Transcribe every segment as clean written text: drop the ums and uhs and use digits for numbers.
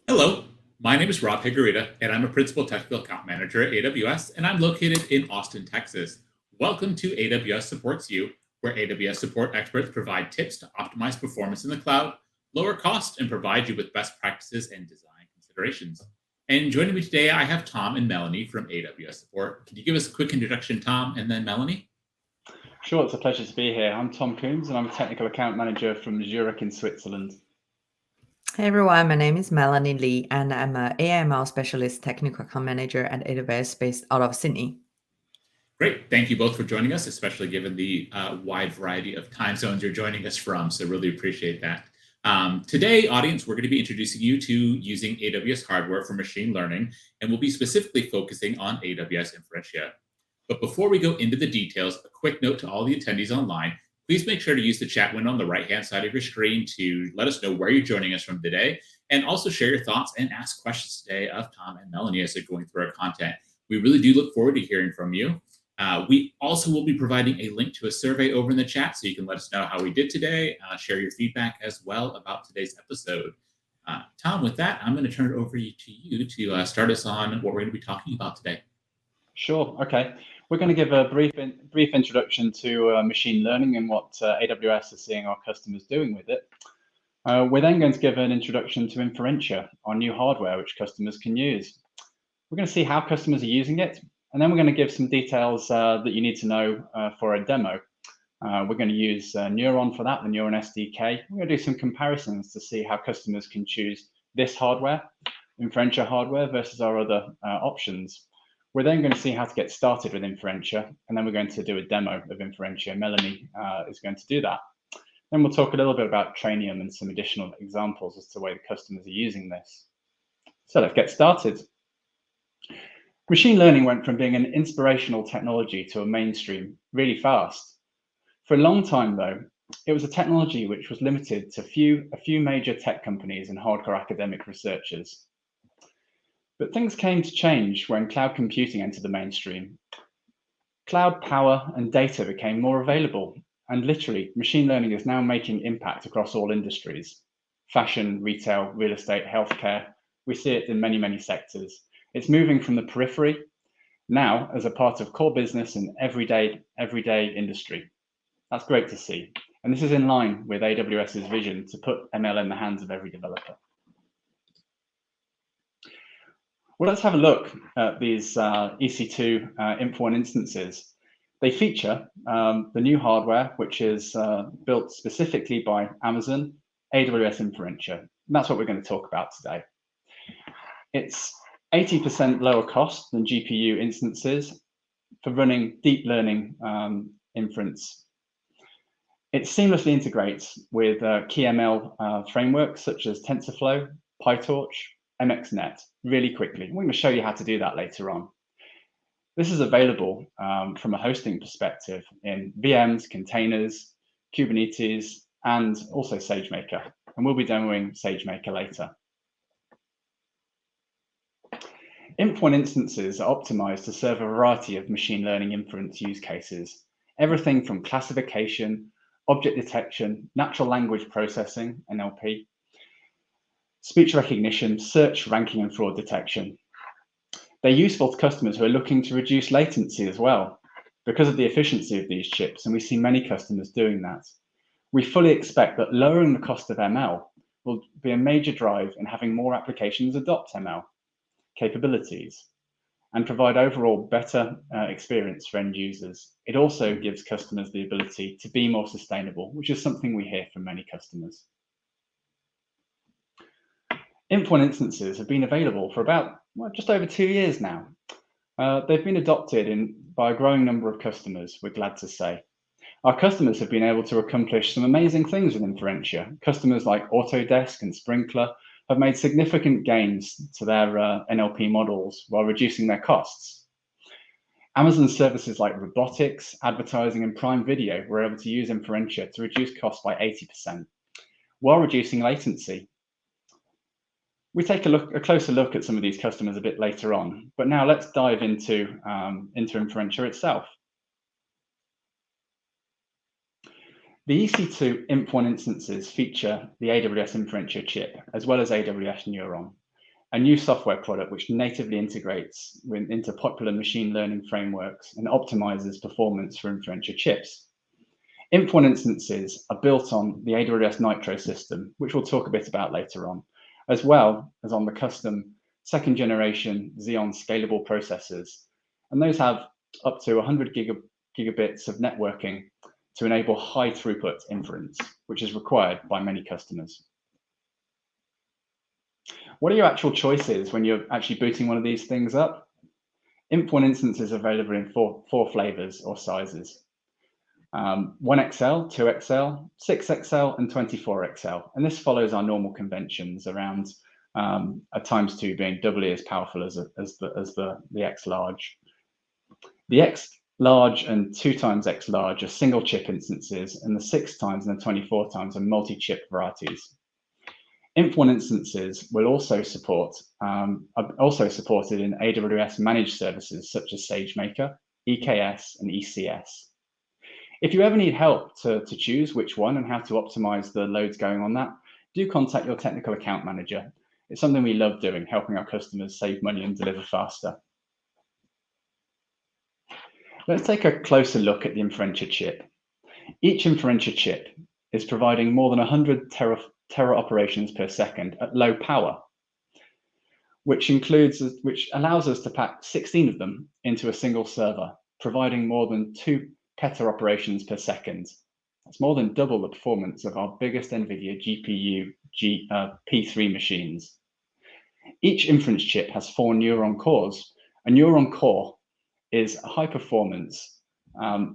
Hello, my name is Rob Higuerita, and I'm a Principal Technical Account Manager at AWS, and I'm located in Austin, Texas. Welcome to AWS Supports You, where AWS support experts provide tips to optimize performance in the cloud, lower costs, and provide you with best practices and design considerations. And joining me today, I have Tom and Melanie from AWS Support. Can you give us a quick introduction, Tom, and then Melanie? Sure, it's a pleasure to be here. I'm Tom Coombs, and I'm a technical account manager from Zurich in Switzerland. Hey everyone, my name is Melanie Lee, and I'm an AML specialist technical account manager at AWS based out of Sydney. Great. Thank you both for joining us, especially given the wide variety of time zones you're joining us from. So, really appreciate that. Today, audience, we're going to be introducing you to using AWS hardware for machine learning, and we'll be specifically focusing on AWS Inferentia. But before we go into the details, a quick note to all the attendees online. Please make sure to use the chat window on the right-hand side of your screen to let us know where you're joining us from today, and also share your thoughts and ask questions today of Tom and Melanie as they're going through our content. We really do look forward to hearing from you. We also will be providing a link to a survey over in the chat so you can let us know how we did today, share your feedback as well about today's episode. Tom, with that, I'm going to turn it over to you to start us on what we're going to be talking about today. Sure, okay. We're going to give a brief introduction to machine learning and what AWS is seeing our customers doing with it. We're then going to give an introduction to Inferentia, our new hardware which customers can use. We're going to see how customers are using it, and then we're going to give some details that you need to know for a demo. We're going to use Neuron for that, the Neuron SDK. We're going to do some comparisons to see how customers can choose this hardware, Inferentia hardware, versus our other options. We're then going to see how to get started with Inferentia, and then we're going to do a demo of Inferentia. Melanie is going to do that. Then we'll talk a little bit about Trainium and some additional examples as to the way the customers are using this. So let's get started. Machine learning went from being an inspirational technology to a mainstream really fast. For a long time, though, it was a technology which was limited to a few major tech companies and hardcore academic researchers. But things came to change when cloud computing entered the mainstream. Cloud power and data became more available, and literally, machine learning is now making impact across all industries. Fashion, retail, real estate, healthcare, we see it in many, many sectors. It's moving from the periphery now as a part of core business and everyday industry. That's great to see. And this is in line with AWS's vision to put ML in the hands of every developer. Well, let's have a look at these EC2 Inf1 instances. They feature the new hardware, which is built specifically by Amazon, AWS Inferentia. And that's what we're going to talk about today. It's 80% lower cost than GPU instances for running deep learning inference. It seamlessly integrates with key ML frameworks such as TensorFlow, PyTorch, MXNet really quickly. We're going to show you how to do that later on. This is available from a hosting perspective in VMs, containers, Kubernetes, and also SageMaker. And we'll be demoing SageMaker later. Inf1 instances are optimized to serve a variety of machine learning inference use cases, everything from classification, object detection, natural language processing, NLP, speech recognition, search, ranking, and fraud detection. They're useful to customers who are looking to reduce latency as well because of the efficiency of these chips, and we see many customers doing that. We fully expect that lowering the cost of ML will be a major drive in having more applications adopt ML capabilities and provide overall better experience for end users. It also gives customers the ability to be more sustainable, which is something we hear from many customers. Inf1 instances have been available for about just over 2 years now. They've been adopted by a growing number of customers, we're glad to say. Our customers have been able to accomplish some amazing things with Inferentia. Customers like Autodesk and Sprinkler have made significant gains to their NLP models while reducing their costs. Amazon services like robotics, advertising, and Prime Video were able to use Inferentia to reduce costs by 80% while reducing latency. We take a closer look at some of these customers a bit later on, but now let's dive into Inferentia itself. The EC2 Inf1 instances feature the AWS Inferentia chip, as well as AWS Neuron. a new software product which natively integrates into popular machine learning frameworks and optimizes performance for Inferentia chips. Inf1 instances are built on the AWS Nitro system, which we'll talk a bit about later on, as well as on the custom second generation Xeon scalable processors. And those have up to 100 gigabits of networking to enable high throughput inference, which is required by many customers. What are your actual choices when you're actually booting one of these things up? Inf1 instances are available in four flavors or sizes. 1XL, 2XL, 6XL, and 24XL. And this follows our normal conventions around a ×2 being doubly as powerful as the X large. The X large and 2 times X large are single chip instances, and the 6 times and the 24 times are multi-chip varieties. Inf1 instances will also support, are also supported in AWS managed services such as SageMaker, EKS, and ECS. If you ever need help to choose which one and how to optimize the loads going on that, do contact your technical account manager. It's something we love doing, helping our customers save money and deliver faster. Let's take a closer look at the Inferentia chip. Each Inferentia chip is providing more than 100 tera operations per second at low power, which allows us to pack 16 of them into a single server, providing more than 2 peta operations per second. That's more than double the performance of our biggest NVIDIA GPU P3 machines. Each inference chip has 4 neuron cores. A neuron core is a high-performance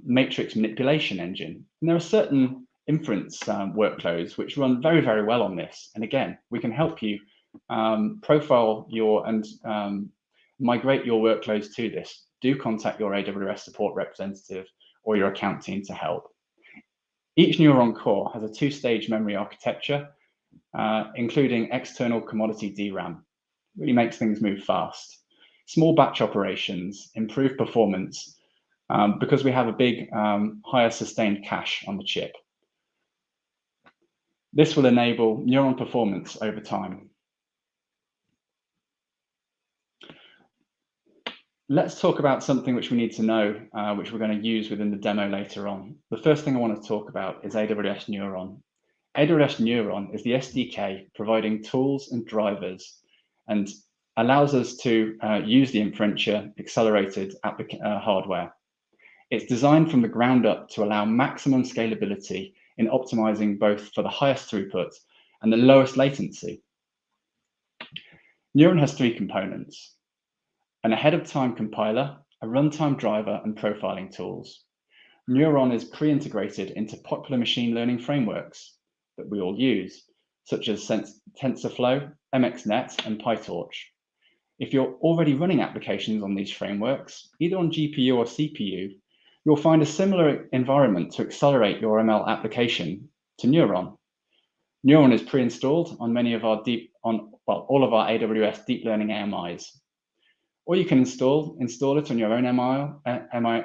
matrix manipulation engine. And there are certain inference workloads which run very, very well on this. And again, we can help you profile your and migrate your workloads to this. Do contact your AWS support representative or your account team to help. Each neuron core has a 2-stage memory architecture, including external commodity DRAM. Really makes things move fast. Small batch operations improve performance because we have a big, higher sustained cache on the chip. This will enable neuron performance over time. Let's talk about something which we need to know, which we're going to use within the demo later on. The first thing I want to talk about is AWS Neuron. AWS Neuron is the SDK providing tools and drivers and allows us to use the Inferentia accelerated hardware. It's designed from the ground up to allow maximum scalability in optimizing both for the highest throughput and the lowest latency. Neuron has 3 components: an ahead-of-time compiler, a runtime driver, and profiling tools. Neuron is pre-integrated into popular machine learning frameworks that we all use, such as TensorFlow, MXNet, and PyTorch. If you're already running applications on these frameworks, either on GPU or CPU, you'll find a similar environment to accelerate your ML application to Neuron. Neuron is pre-installed on many of our all of our AWS deep learning AMIs. Or you can install it on your own MI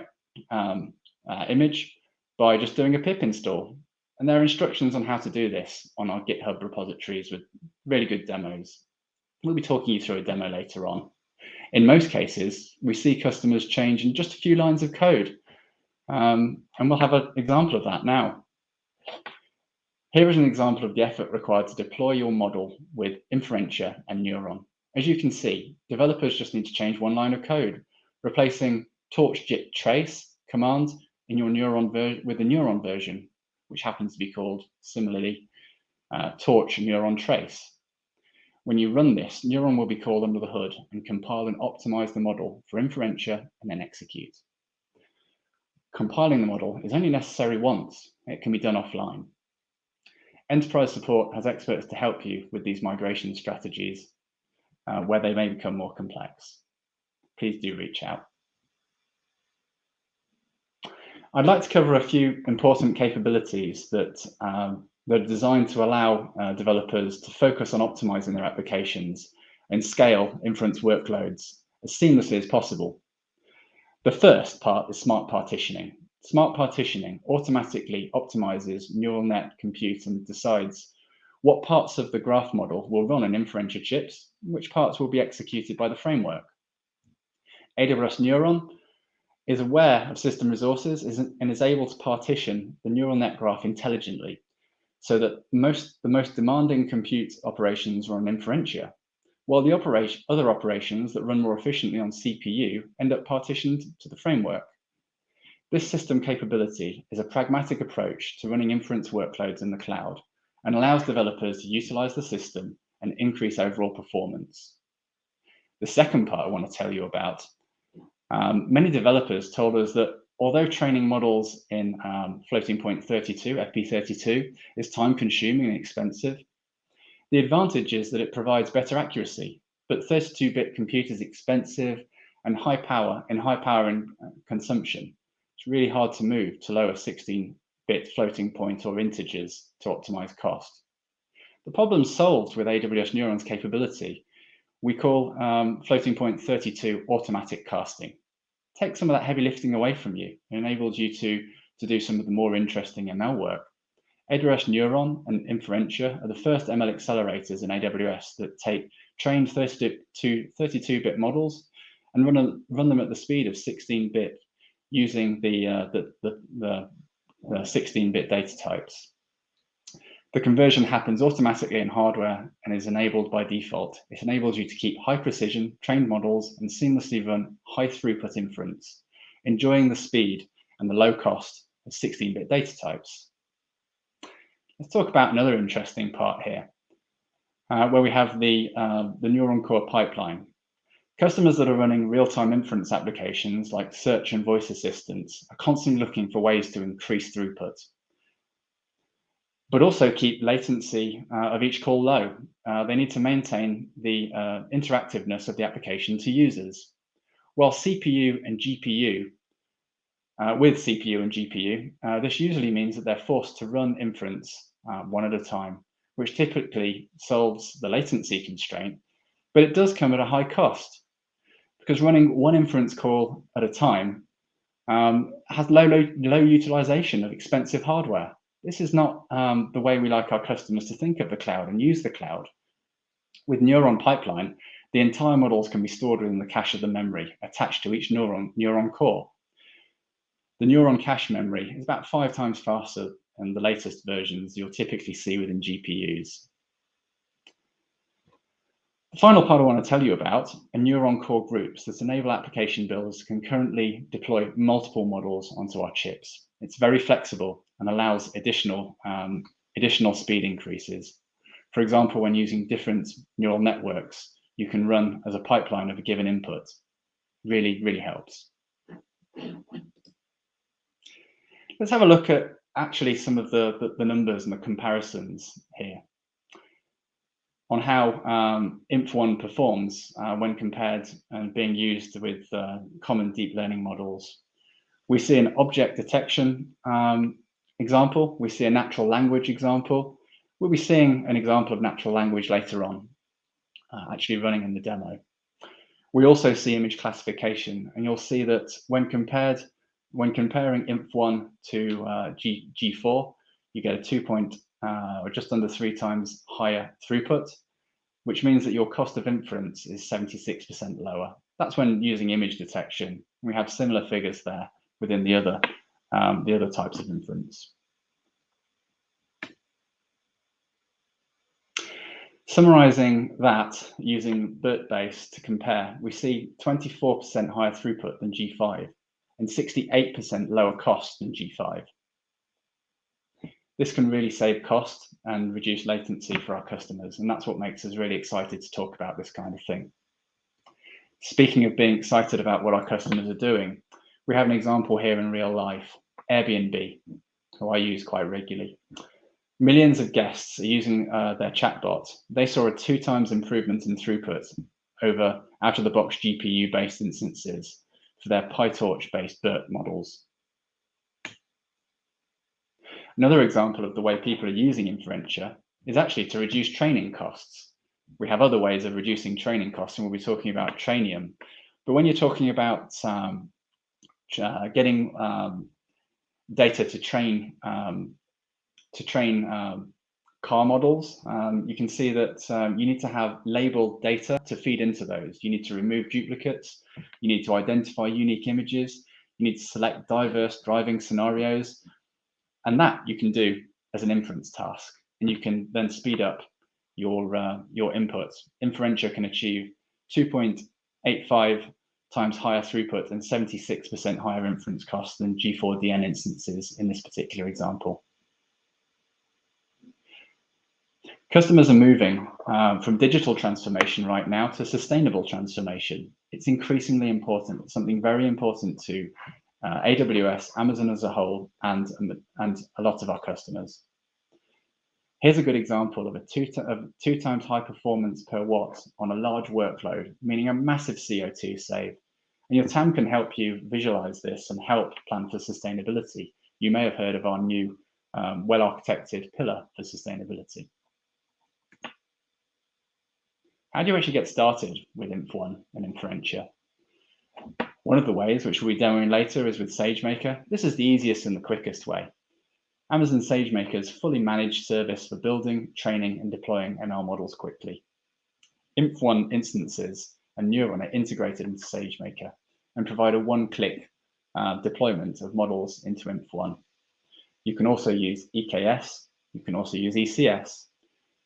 image by just doing a pip install. And there are instructions on how to do this on our GitHub repositories with really good demos. We'll be talking you through a demo later on. In most cases, we see customers change in just a few lines of code. And we'll have an example of that now. Here is an example of the effort required to deploy your model with Inferentia and Neuron. As you can see, developers just need to change one line of code, replacing torch git trace command in your Neuron with the Neuron version, which happens to be called similarly torch neuron trace. When you run this, Neuron will be called under the hood and compile and optimize the model for Inferentia and then execute. Compiling the model is only necessary once. It can be done offline. Enterprise support has experts to help you with these migration strategies where they may become more complex. Please do reach out. I'd like to cover a few important capabilities that are designed to allow developers to focus on optimizing their applications and scale inference workloads as seamlessly as possible. The first part is smart partitioning. Smart partitioning automatically optimizes neural net compute and decides what parts of the graph model will run on Inferentia chips, which parts will be executed by the framework. AWS Neuron is aware of system resources and is able to partition the neural net graph intelligently so that the most demanding compute operations run on Inferentia, while the other operations that run more efficiently on CPU end up partitioned to the framework. This system capability is a pragmatic approach to running inference workloads in the cloud and allows developers to utilize the system and increase overall performance. The second part I want to tell you about, many developers told us that although training models in floating point 32, FP32, is time consuming and expensive, the advantage is that it provides better accuracy, but 32-bit compute is expensive and high power in consumption. It's really hard to move to lower 16-bit floating point or integers to optimize cost. The problem solved with AWS Neuron's capability we call floating point 32 automatic casting. Take some of that heavy lifting away from you and enables you to do some of the more interesting ML work. AWS Neuron and Inferentia are the first ML accelerators in AWS that take trained 32-bit models and run them at the speed of 16-bit using the 16-bit data types. The conversion happens automatically in hardware and is enabled by default. It enables you to keep high precision trained models and seamlessly run high throughput inference, enjoying the speed and the low cost of 16-bit data types. Let's talk about another interesting part here, where we have the Neuron Core pipeline. Customers that are running real-time inference applications like search and voice assistants are constantly looking for ways to increase throughput, but also keep latency of each call low. They need to maintain the interactiveness of the application to users. While CPU and GPU, this usually means that they're forced to run inference one at a time, which typically solves the latency constraint, but it does come at a high cost because running one inference call at a time has low utilization of expensive hardware. This is not the way we like our customers to think of the cloud and use the cloud. With Neuron Pipeline, the entire models can be stored within the cache of the memory attached to each neuron core. The neuron cache memory is about 5 times faster than the latest versions you'll typically see within GPUs. The final part I want to tell you about are neuron core groups that enable application builders to concurrently deploy multiple models onto our chips. It's very flexible and allows additional speed increases. For example, when using different neural networks, you can run as a pipeline of a given input. Really, really helps. Let's have a look at actually some of the numbers and the comparisons here on how Inf1 performs when compared and being used with common deep learning models. We see an object detection example. We see a natural language example. We'll be seeing an example of natural language later on, actually running in the demo. We also see image classification, and you'll see that when comparing Inf1 to G4, you get a or just under 3 times higher throughput, which means that your cost of inference is 76% lower. That's when using image detection. We have similar figures there within the other types of inference. Summarizing that using BERT-based to compare, we see 24% higher throughput than G5 and 68% lower cost than G5. This can really save cost and reduce latency for our customers, and that's what makes us really excited to talk about this kind of thing. Speaking of being excited about what our customers are doing, we have an example here in real life, Airbnb, who I use quite regularly. Millions of guests are using their chatbot. They saw a 2 times improvement in throughput over out-of-the-box GPU-based instances for their PyTorch-based BERT models. Another example of the way people are using Inferentia is actually to reduce training costs. We have other ways of reducing training costs, and we'll be talking about Trainium. But when you're talking about getting data to train car models, you can see that you need to have labeled data to feed into those. You need to remove duplicates. You need to identify unique images. You need to select diverse driving scenarios. And that you can do as an inference task. And you can then speed up your inputs. Inferentia can achieve 2.85 times higher throughput and 76% higher inference cost than G4DN instances in this particular example. Customers are moving from digital transformation right now to sustainable transformation. It's increasingly important. It's something very important to AWS, Amazon as a whole, and a lot of our customers. Here's a good example of two times high performance per watt on a large workload, meaning a massive CO2 save. And your TAM can help you visualize this and help plan for sustainability. You may have heard of our new well-architected pillar for sustainability. How do you actually get started with Inf1 and Inferentia? One of the ways, which we'll be demoing later, is with SageMaker. This is the easiest and the quickest way. Amazon SageMaker's fully managed service for building, training, and deploying ML models quickly. Inf1 instances and Neuron are integrated into SageMaker and provide a one-click deployment of models into Inf1. You can also use EKS. You can also use ECS.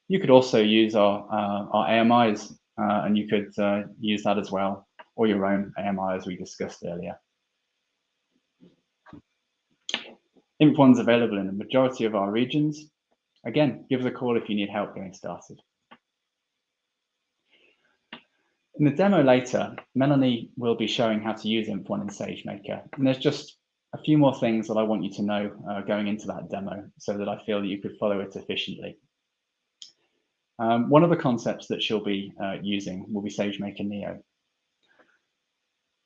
You could also use our AMIs, and you could use that as well, or your own AMI, as we discussed earlier. Inf1's available in the majority of our regions. Again, give us a call if you need help getting started. In the demo later, Melanie will be showing how to use Inf1 in SageMaker. And there's just a few more things that I want you to know going into that demo so that I feel that you could follow it efficiently. One of the concepts that she'll be using will be SageMaker Neo.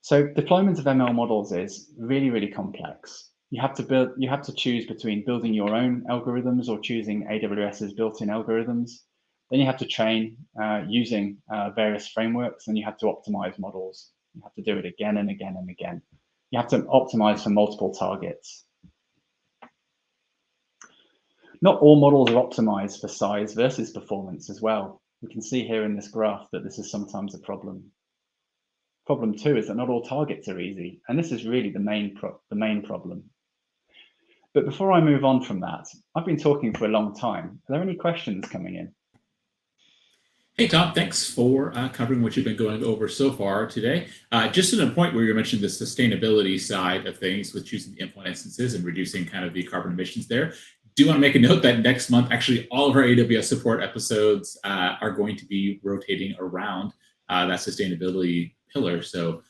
So deployment of ML models is really, really complex. You have to choose between building your own algorithms or choosing AWS's built-in algorithms. Then you have to train using various frameworks, and you have to optimize models. You have to do it again and again and again. You have to optimize for multiple targets. Not all models are optimized for size versus performance as well. We can see here in this graph that this is sometimes a problem. Problem two is that not all targets are easy, and this is really the main problem. But before I move on from that, I've been talking for a long time. Are there any questions coming in? Hey, Tom, thanks for covering what you've been going over so far today. Just to the point where you mentioned the sustainability side of things with choosing the Inf1 instances and reducing kind of the carbon emissions there. Do want to make a note that next month, actually, all of our AWS support episodes are going to be rotating around that sustainability pillar. So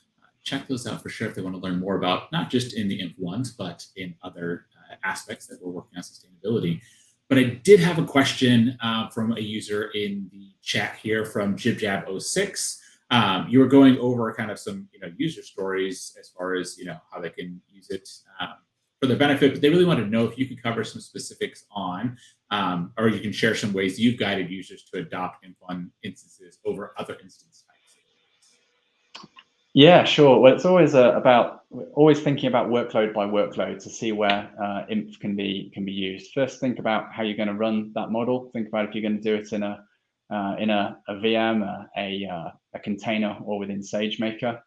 check those out for sure if they want to learn more about not just in the Inf1s, but in other aspects that we're working on sustainability. But I did have a question from a user in the chat here from JibJab06. You were going over kind of some user stories as far as how they can use it for their benefit, but they really want to know if you could cover some specifics on, or you can share some ways you've guided users to adopt Inf1 instances over other instance types. Yeah, sure. Well, it's always always thinking about workload by workload to see where Inf can be used. First, think about how you're going to run that model. Think about if you're going to do it in a VM, a container, or within SageMaker.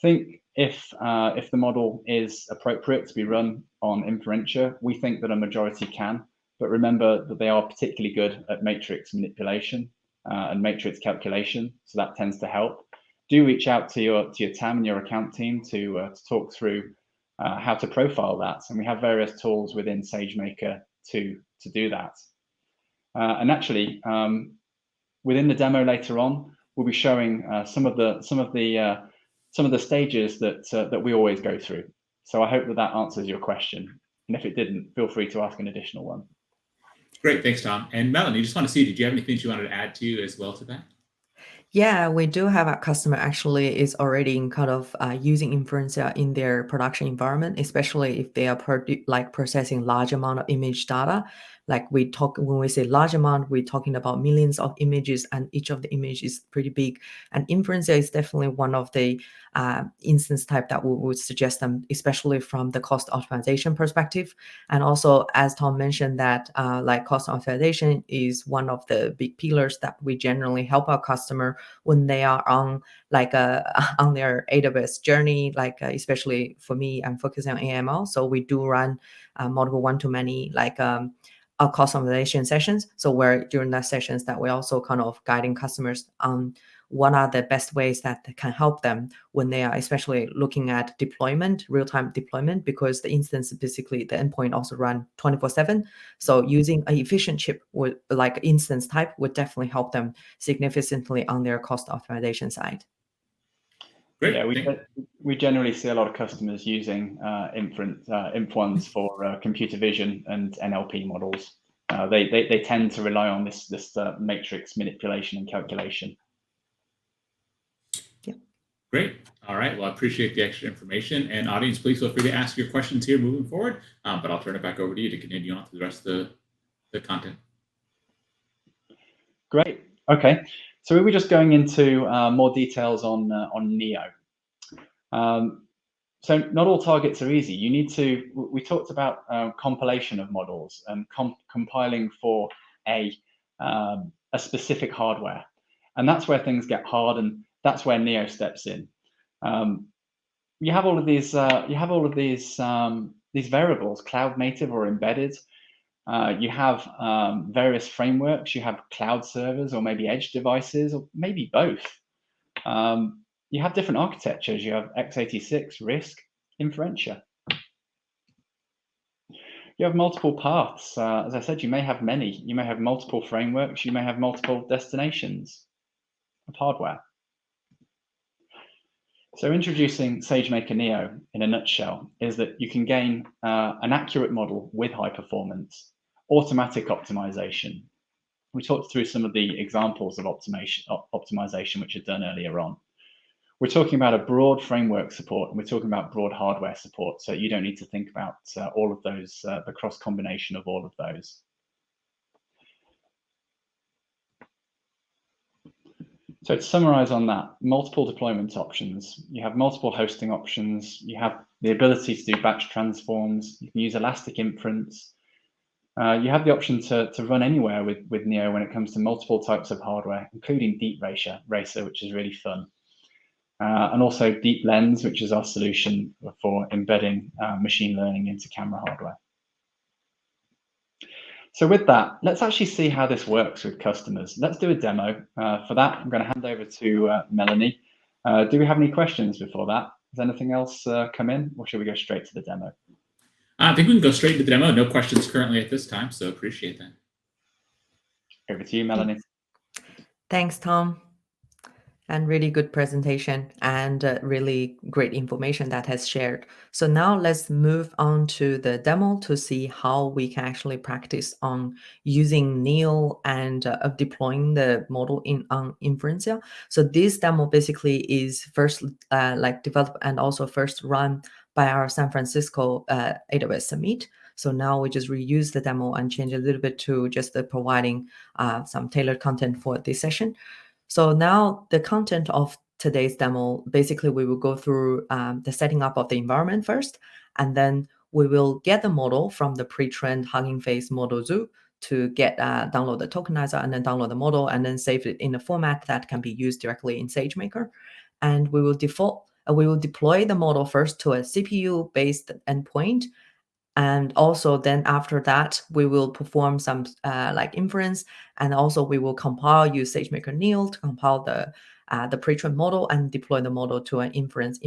Think if the model is appropriate to be run on Inferentia. We think that a majority can, but remember that they are particularly good at matrix manipulation and matrix calculation, so that tends to help. Do reach out to your TAM and your account team to talk through how to profile that, and we have various tools within SageMaker to do that. And actually, within the demo later on, we'll be showing some of the stages that we always go through. So I hope that answers your question, and if it didn't, feel free to ask an additional one. Great, thanks, Tom. And Melanie, just want to see, did you have anything you wanted to add to as well to that? Yeah, we do have a customer actually is already in kind of using Inferentia in their production environment, especially if they are processing large amount of image data. Like when we say large amount, we're talking about millions of images, and each of the images is pretty big. And Inferentia is definitely one of the instance type that we would suggest them, especially from the cost optimization perspective. And also, as Tom mentioned, that like cost optimization is one of the big pillars that we generally help our customer when they are on like on their AWS journey. Like especially for me, I'm focusing on AML, so we do run multiple one-to-many like cost optimization sessions. So where during that sessions that we're also kind of guiding customers on what are the best ways that can help them when they are especially looking at deployment, real-time deployment, because the instance, basically the endpoint also run 24/7. So using an efficient chip with like instance type would definitely help them significantly on their cost optimization side. Great. Yeah, we generally see a lot of customers using Inf1s for computer vision and NLP models. They tend to rely on this matrix manipulation and calculation. Yeah. Great. All right. Well, I appreciate the extra information. And audience, please feel free to ask your questions here moving forward. But I'll turn it back over to you to continue on to the rest of the content. Great. Okay. So we were just going into more details on Neo. So not all targets are easy. You need to. We talked about compilation of models and compiling for a specific hardware, and that's where things get hard, and that's where Neo steps in. You have all of these. These variables, cloud native or embedded. You have various frameworks. You have cloud servers, or maybe edge devices, or maybe both. You have different architectures. You have x86, RISC, Inferentia. You have multiple paths. As I said, you may have many. You may have multiple frameworks. You may have multiple destinations of hardware. So introducing SageMaker Neo in a nutshell is that you can gain an accurate model with high performance, automatic optimization. We talked through some of the examples of optimization which are done earlier on. We're talking about a broad framework support, and we're talking about broad hardware support. So you don't need to think about all of those, the cross combination of all of those. So to summarize on that, multiple deployment options. You have multiple hosting options. You have the ability to do batch transforms. You can use elastic inference. You have the option to run anywhere with Neo when it comes to multiple types of hardware, including Deep Racer, which is really fun. And also Deep Lens, which is our solution for embedding machine learning into camera hardware. So with that, let's actually see how this works with customers. Let's do a demo. For that, I'm going to hand over to Melanie. Do we have any questions before that? Has anything else come in, or should we go straight to the demo? I think we can go straight to the demo. No questions currently at this time, so appreciate that. Over to you, Melanie. Thanks, Tom. And really good presentation and really great information that has shared. So now let's move on to the demo to see how we can actually practice on using Neo and deploying the model on Inferentia. So this demo basically is first like developed and also first run by our San Francisco AWS Summit. So now we just reuse the demo and change a little bit to just providing some tailored content for this session. So now the content of today's demo, basically we will go through the setting up of the environment first, and then we will get the model from the pre-trained Hugging Face model zoo to get download the tokenizer and then download the model and then save it in a format that can be used directly in SageMaker. And we will deploy the model first to a CPU-based endpoint. And also then after that, we will perform some like inference, and also we will use SageMaker Neo to compile the pre-trained model and deploy the model to an inference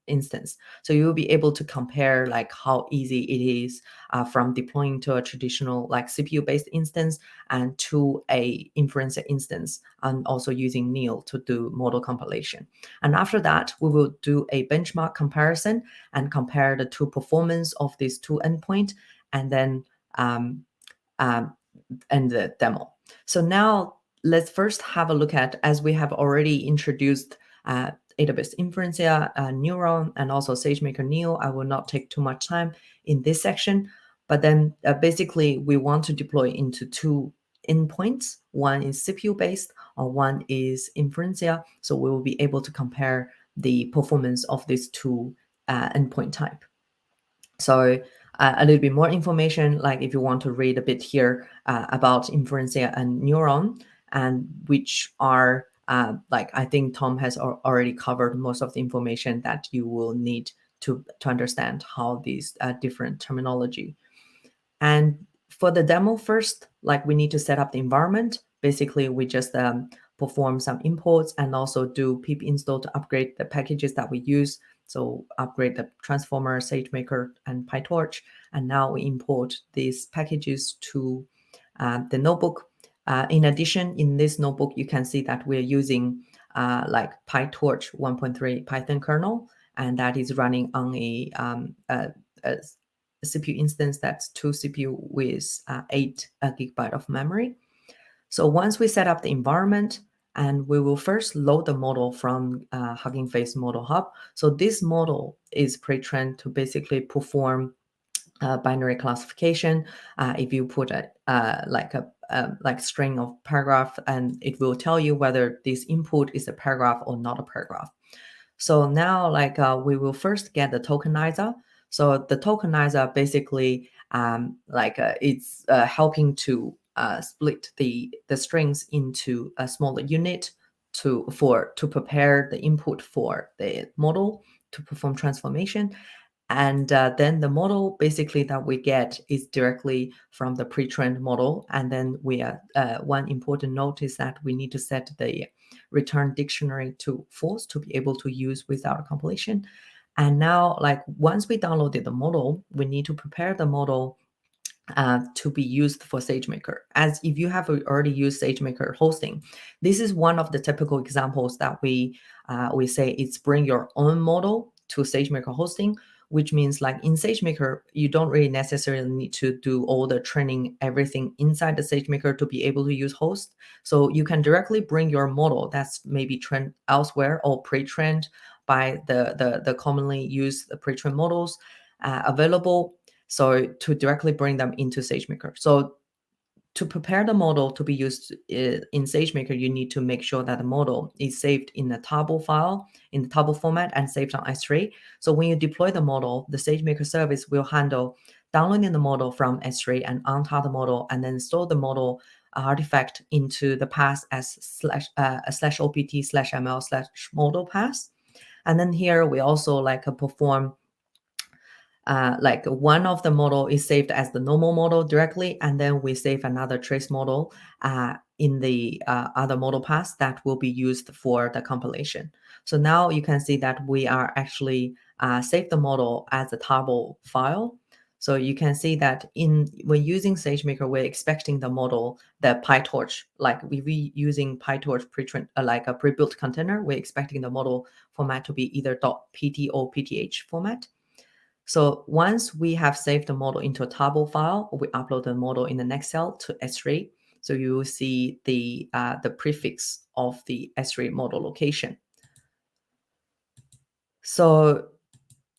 instance. So you will be able to compare like how easy it is from deploying to a traditional like CPU-based instance and to a inference instance, and also using Neo to do model compilation. And after that, we will do a benchmark comparison and compare the two performance of these two endpoints, and then end the demo. So now let's first have a look at, as we have already introduced AWS Inferentia, Neuron, and also SageMaker Neo. I will not take too much time in this section, But then basically we want to deploy into two endpoints. One is CPU based or one is Inferentia. So we will be able to compare the performance of these two endpoint type. So a little bit more information, like if you want to read a bit here about Inferentia and Neuron, and which are like I think Tom has already covered most of the information that you will need to understand how these different terminology. And for the demo first, like we need to set up the environment. Basically, we just perform some imports and also do pip install to upgrade the packages that we use. So upgrade the transformer, SageMaker, and PyTorch. And now we import these packages to the notebook. In addition, in this notebook, you can see that we're using like PyTorch 1.3 Python kernel, and that is running on a CPU instance that's 2 CPU with 8 GB of memory. So once we set up the environment, and we will first load the model from Hugging Face Model Hub. So this model is pre-trained to basically perform binary classification. If you put like string of paragraph, and it will tell you whether this input is a paragraph or not a paragraph. So now we will first get the tokenizer. So the tokenizer basically it's helping to split the strings into a smaller unit to prepare the input for the model to perform transformation. And then the model basically that we get is directly from the pre-trained model. And then we one important note is that we need to set the return dictionary to false to be able to use without a compilation. And now, once we downloaded the model, we need to prepare the model to be used for SageMaker. As if you have already used SageMaker hosting, this is one of the typical examples that we say it's bring your own model to SageMaker hosting, which means like in SageMaker, you don't really necessarily need to do all the training, everything inside the SageMaker to be able to use host. So you can directly bring your model that's maybe trained elsewhere or pre-trained by the commonly used pre-trained models available. So to directly bring them into SageMaker. So to prepare the model to be used in SageMaker, you need to make sure that the model is saved in a table file, in the table format, and saved on S3. So when you deploy the model, the SageMaker service will handle downloading the model from S3 and untap the model, and then store the model artifact into the path as /opt/ml/model path. And then here we also perform one of the model is saved as the normal model directly, and then we save another trace model in the other model path that will be used for the compilation. So now you can see that we are actually save the model as a table file. So you can see that when using SageMaker, we're expecting the model, the PyTorch, like we using PyTorch pre-trained, like a pre-built container, we're expecting the model format to be either .pt or pth format. So once we have saved the model into a table file, we upload the model in the next cell to S3. So you will see the prefix of the S3 model location. So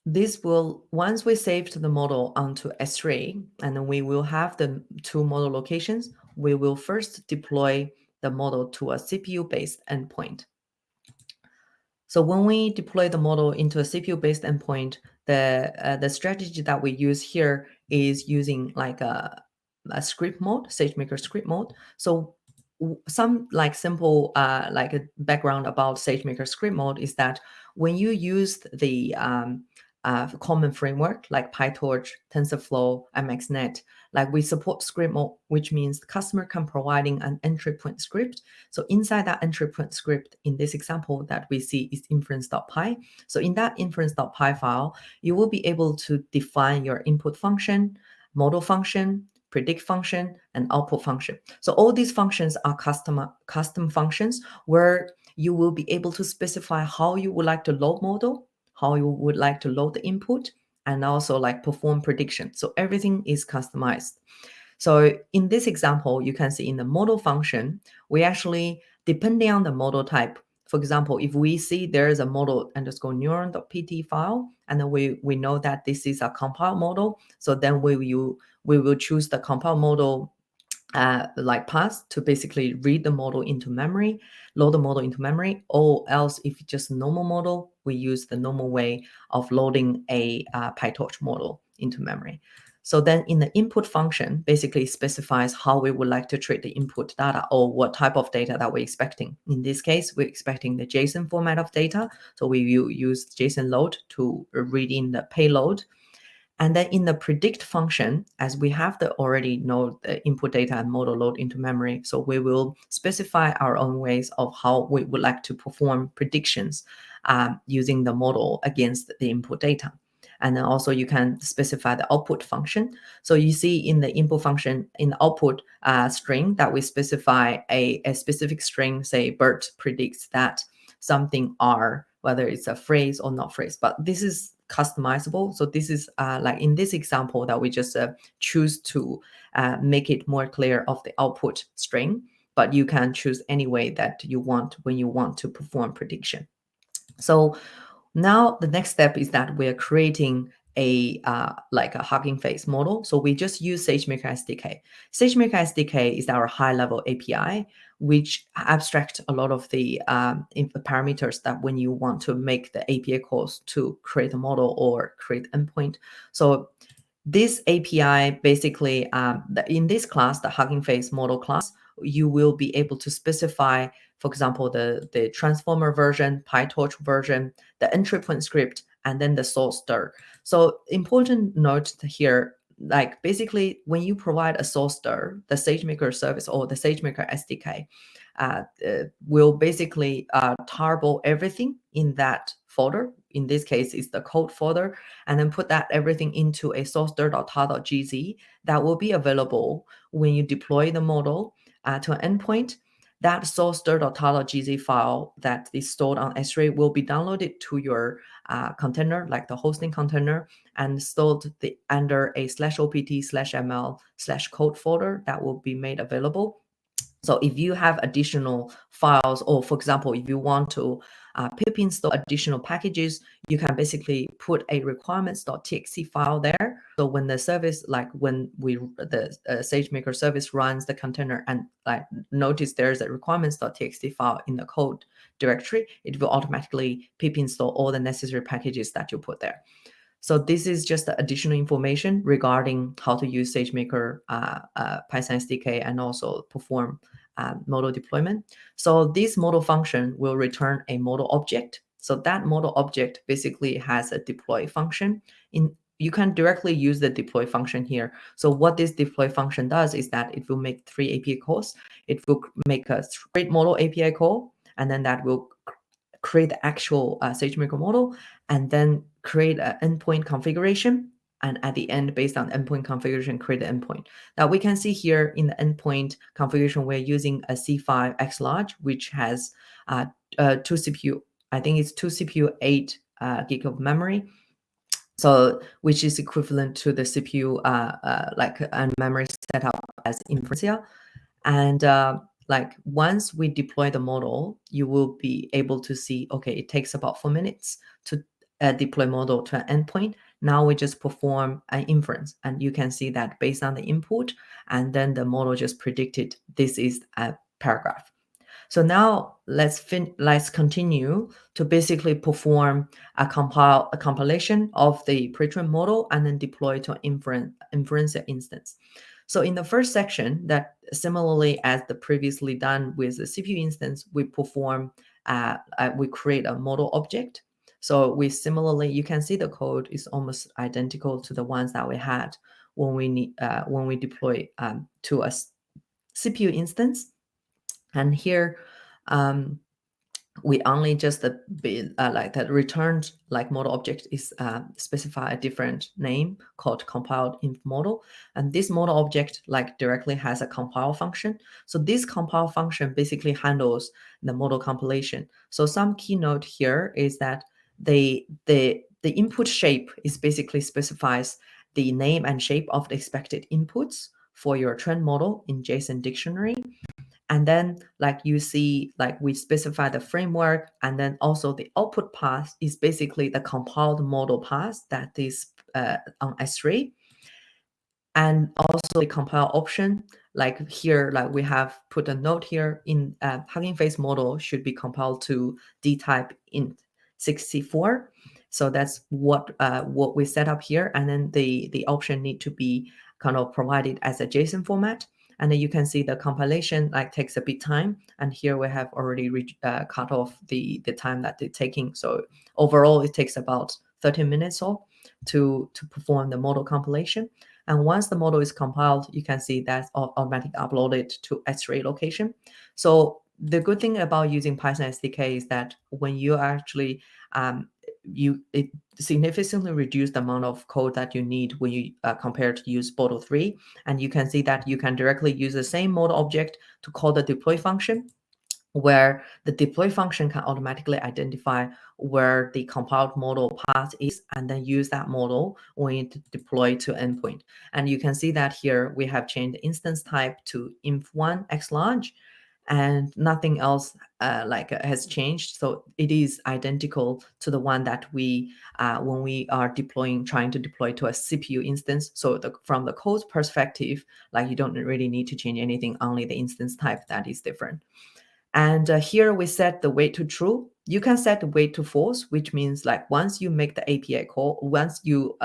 this will, once we saved the model onto S3, and then we will have the two model locations, we will first deploy the model to a CPU-based endpoint. So when we deploy the model into a CPU-based endpoint, the strategy that we use here is using like a script mode, SageMaker script mode. So some simple a background about SageMaker script mode is that when you use the common framework like PyTorch, TensorFlow, MXNet, we support script mode, which means the customer can providing an entry point script. So inside that entry point script, in this example that we see is inference.py. So in that inference.py file, you will be able to define your input function, model function, predict function, and output function. So all these functions are custom functions where you will be able to specify how you would like to load model, how you would like to load the input, and also perform prediction. So everything is customized. So in this example, you can see in the model function, we actually, depending on the model type, for example, if we see there is a model _neuron.pt file, and then we know that this is a compiled model, so then we we will choose the compile model like path to basically read the model into memory, load the model into memory, or else if it's just normal model, we use the normal way of loading a PyTorch model into memory. So then in the input function, basically specifies how we would like to treat the input data or what type of data that we're expecting. In this case, we're expecting the JSON format of data. So we will use JSON load to read in the payload. And then in the predict function, as we have the already know the input data and model load into memory, so we will specify our own ways of how we would like to perform predictions using the model against the input data. And then also you can specify the output function. So you see in the input function, in the output string that we specify a specific string, say Bert predicts that something R, whether it's a phrase or not phrase, but this is customizable. So this is like in this example that we just choose to make it more clear of the output string, but you can choose any way that you want when you want to perform prediction. So now the next step is that we're creating a like a Hugging Face model. So we just use SageMaker SDK. SageMaker SDK is our high-level API, which abstract a lot of the parameters that when you want to make the API calls to create a model or create endpoint. So this API basically, in this class, the Hugging Face model class, you will be able to specify, for example, the transformer version, PyTorch version, the entry point script, and then the source dir. So important note here, like basically when you provide a source dir, the SageMaker service or the SageMaker SDK will basically tarball everything in that folder. In this case, it's the code folder, and then put that everything into a source.tar.gz that will be available when you deploy the model to an endpoint. That source.tar.gz file that is stored on S3 will be downloaded to your container, like the hosting container, and stored under a /opt/ml/code folder that will be made available. So if you have additional files, or for example, if you want to pip install additional packages, you can basically put a requirements.txt file there. So when the service, like when the SageMaker service runs the container and like notice there's a requirements.txt file in the code directory, it will automatically pip install all the necessary packages that you put there. So this is just the additional information regarding how to use SageMaker Python SDK and also perform model deployment. So this model function will return a model object. So that model object basically has a deploy function. You can directly use the deploy function here. So what this deploy function does is that it will make 3 API calls. It will make a create model API call, and then that will create the actual SageMaker model, and then create an endpoint configuration. And at the end, based on endpoint configuration, create the endpoint. Now we can see here in the endpoint configuration, we're using a C5 X large, which has 2 CPU, I think it's 2 CPU, 8 gig of memory. So which is equivalent to the CPU like and memory setup as Inferentia. And like once we deploy the model, you will be able to see, okay, it takes about 4 minutes to deploy model to an endpoint. Now we just perform an inference, and you can see that based on the input, and then the model just predicted this is a paragraph. So now let's continue to basically perform a compilation of the pre-trained model and then deploy to an Inferentia instance. So in the first section, that similarly as the previously done with the CPU instance, we perform, we create a model object. So we similarly, you can see the code is almost identical to the ones that we had when we deploy to a CPU instance. And here, we only just like that returned like model object is specify a different name called compiled inf model, and this model object like directly has a compile function. So this compile function basically handles the model compilation. So some keynote here is that the input shape is basically specifies the name and shape of the expected inputs for your trained model in JSON dictionary. And then like you see, like we specify the framework, and then also the output path is basically the compiled model path that is on S3. And also the compile option, like here, like we have put a note here in Hugging Face model should be compiled to D type int64. So that's what we set up here. And then the option need to be kind of provided as a JSON format. And then you can see the compilation like takes a bit time. And here we have already cut off the time that it's taking. So overall, it takes about 30 minutes or to perform the model compilation. And once the model is compiled, you can see that's automatically uploaded to S3 location. So the good thing about using Python SDK is that when you actually it significantly reduce the amount of code that you need when you compare to use Model 3. And you can see that you can directly use the same model object to call the deploy function, where the deploy function can automatically identify where the compiled model path is and then use that model when you deploy to endpoint. And you can see that here we have changed the instance type to Inf1 xlarge, and nothing else has changed. So it is identical to the one that we when we are trying to deploy to a CPU instance. So from the code perspective, like you don't really need to change anything, only the instance type that is different. And here we set the wait to true. You can set the wait to false, which means like once you make the API call, once you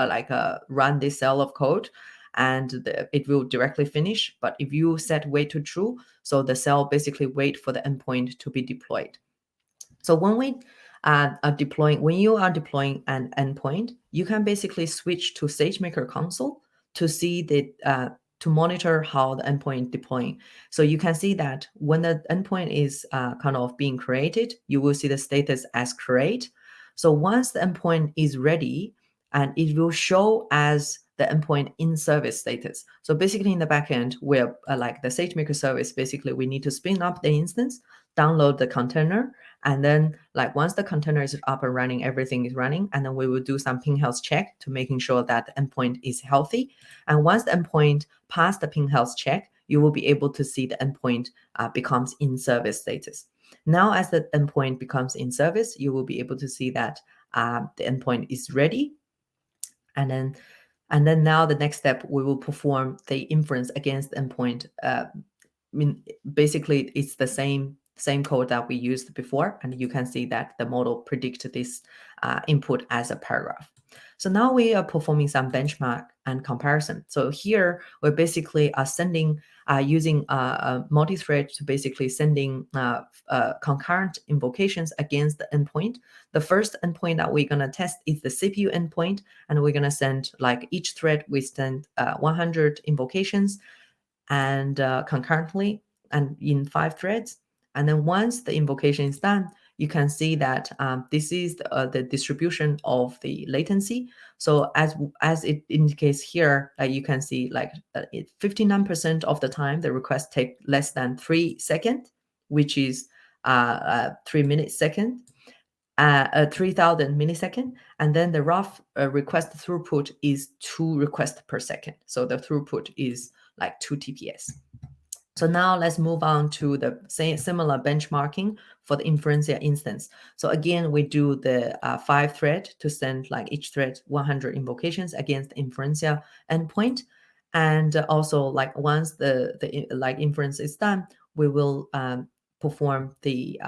run this cell of code, and it will directly finish. But if you set wait to true, so the cell basically wait for the endpoint to be deployed. So when we when you are deploying an endpoint, you can basically switch to SageMaker console to see to monitor how the endpoint deploying. So you can see that when the endpoint is kind of being created, you will see the status as create. So once the endpoint is ready, and it will show as the endpoint in service status. So basically in the backend, we're like the SageMaker service, basically we need to spin up the instance, download the container, and then like once the container is up and running, everything is running, and then we will do some ping health check to making sure that the endpoint is healthy. And once the endpoint pass the ping health check, you will be able to see the endpoint becomes in service status. Now, as the endpoint becomes in service, you will be able to see that the endpoint is ready. And then now the next step, we will perform the inference against the endpoint. Basically, it's the same code that we used before, and you can see that the model predicts this input as a paragraph. So now we are performing some benchmark and comparison. So here we basically are sending using a multi-thread to basically sending concurrent invocations against the endpoint. The first endpoint that we're going to test is the CPU endpoint, and we're going to send like each thread we send 100 invocations and concurrently and in 5 threads. And then once the invocation is done, you can see that this is the distribution of the latency. So as it indicates here, you can see like 59% of the time the request take less than 3 seconds, which is 3 millisecond, 3000 millisecond, and then the rough request throughput is 2 requests per second. So the throughput is like 2 TPS. So now let's move on to the similar benchmarking for the Inferentia instance. So again, we do the 5 thread to send like each thread 100 invocations against the Inferentia endpoint. And also like once the inference is done, we will perform the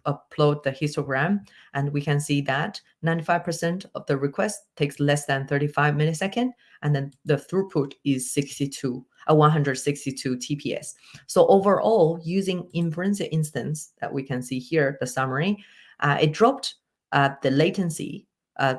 upload the histogram, and we can see that 95% of the request takes less than 35 milliseconds, and then the throughput is 162 TPS. So overall, using Inferentia instance that we can see here, the summary, it dropped the latency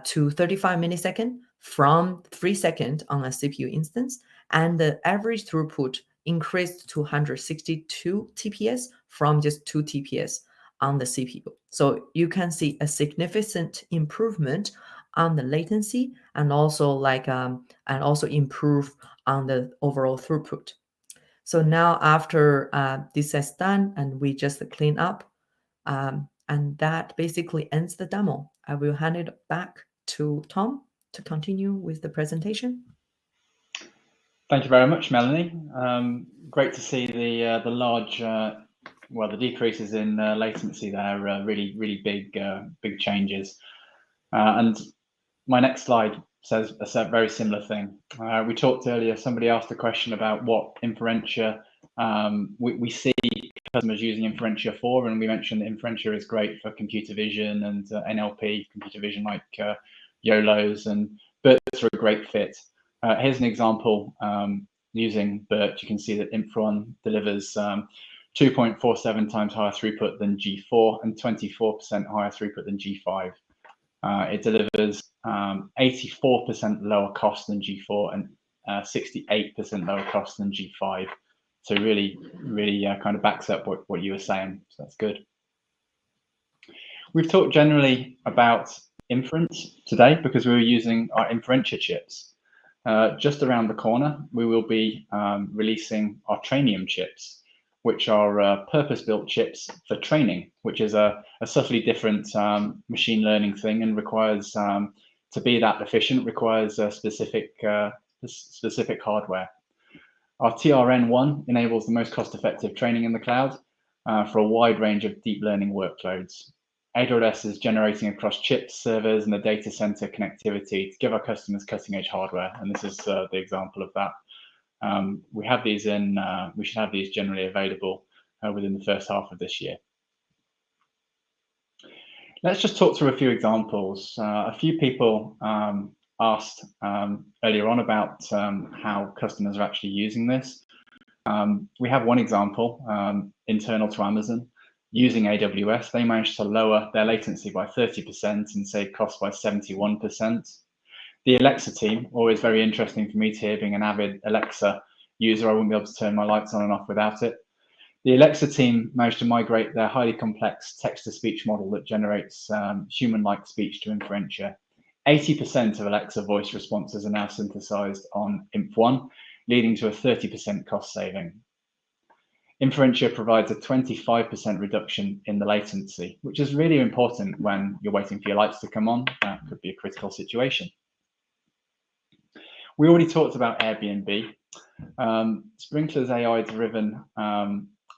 to 35 milliseconds from 3 seconds on a CPU instance, and the average throughput increased to 162 TPS from just 2 TPS on the CPU. So you can see a significant improvement on the latency, and also improve on the overall throughput. So now after this is done, and we just clean up, and that basically ends the demo. I will hand it back to Tom to continue with the presentation. Thank you very much, Melanie. Great to see the large, the decreases in latency there. Really big changes. And my next slide says a very similar thing. We talked earlier, somebody asked a question about what Inferentia, we see customers using Inferentia for, and we mentioned that Inferentia is great for computer vision and NLP, computer vision like YOLOs, and BERTs are a great fit. Here's an example using BERT. You can see that Inf1 delivers 2.47 times higher throughput than G4 and 24% higher throughput than G5. It delivers 84% lower cost than G4 and 68% lower cost than G5. So really kind of backs up what you were saying. So that's good. We've talked generally about inference today because we were using our Inferentia chips. Just around the corner, we will be releasing our Trainium chips, which are purpose-built chips for training, which is a subtly different machine learning thing and requires, to be that efficient, requires specific hardware. Our TRN1 enables the most cost-effective training in the cloud for a wide range of deep learning workloads. AWS is generating across chips, servers, and the data center connectivity to give our customers cutting-edge hardware, and this is the example of that. We have these in. We should have these generally available within the first half of this year. Let's just talk through a few examples. A few people asked earlier on about how customers are actually using this. We have one example internal to Amazon using AWS. They managed to lower their latency by 30% and save costs by 71%. The Alexa team, always very interesting for me to hear, being an avid Alexa user. I wouldn't be able to turn my lights on and off without it. The Alexa team managed to migrate their highly complex text-to-speech model that generates human-like speech to Inferentia. 80% of Alexa voice responses are now synthesized on Inf1, leading to a 30% cost saving. Inferentia provides a 25% reduction in the latency, which is really important when you're waiting for your lights to come on. That could be a critical situation. We already talked about Airbnb. Sprinkler's AI-driven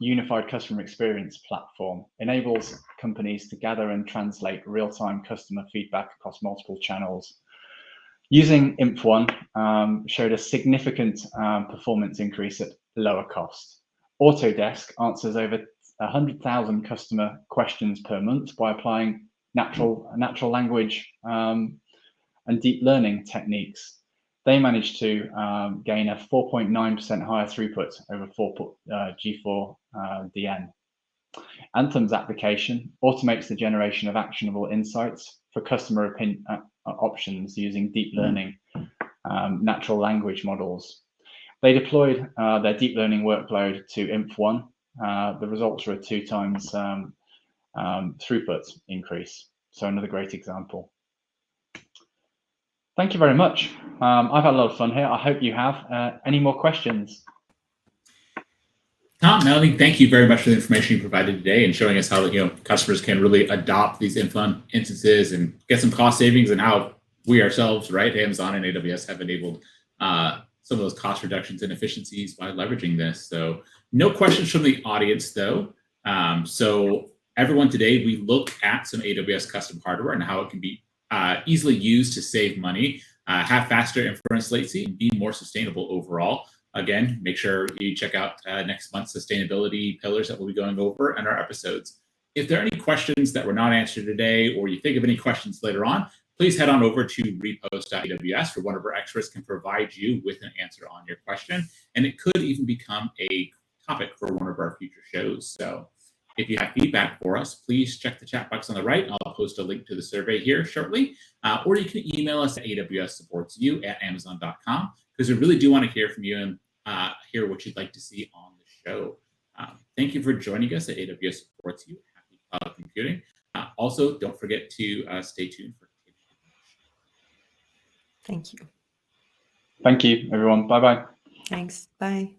unified customer experience platform enables companies to gather and translate real-time customer feedback across multiple channels. Using Inf1 showed a significant performance increase at lower cost. Autodesk answers over 100,000 customer questions per month by applying natural language and deep learning techniques. They managed to gain a 4.9% higher throughput over G4 DN. Anthem's application automates the generation of actionable insights for customer options using deep learning natural language models. They deployed their deep learning workload to Inf1. The results were a 2 times throughput increase. So another great example. Thank you very much. I've had a lot of fun here. I hope you have. Any more questions? Tom, Melanie, thank you very much for the information you provided today and showing us how customers can really adopt these Inf1 instances and get some cost savings, and how we ourselves, right, Amazon and AWS, have enabled some of those cost reductions and efficiencies by leveraging this. So no questions from the audience, though. So everyone, today we look at some AWS custom hardware and how it can be easily used to save money, have faster inference latency, and be more sustainable overall. Again, make sure you check out next month's sustainability pillars that we'll be going over in our episodes. If there are any questions that were not answered today, or you think of any questions later on, please head on over to repos.aws, where one of our experts can provide you with an answer on your question. And it could even become a topic for one of our future shows. So if you have feedback for us, please check the chat box on the right. I'll post a link to the survey here shortly. Or you can email us at AWS Supports You at Amazon.com, because we really do want to hear from you and hear what you'd like to see on the show. Thank you for joining us at AWS Supports You. Happy cloud computing. Also, don't forget to stay tuned for. Thank you. Thank you, everyone. Bye-bye. Thanks. Bye.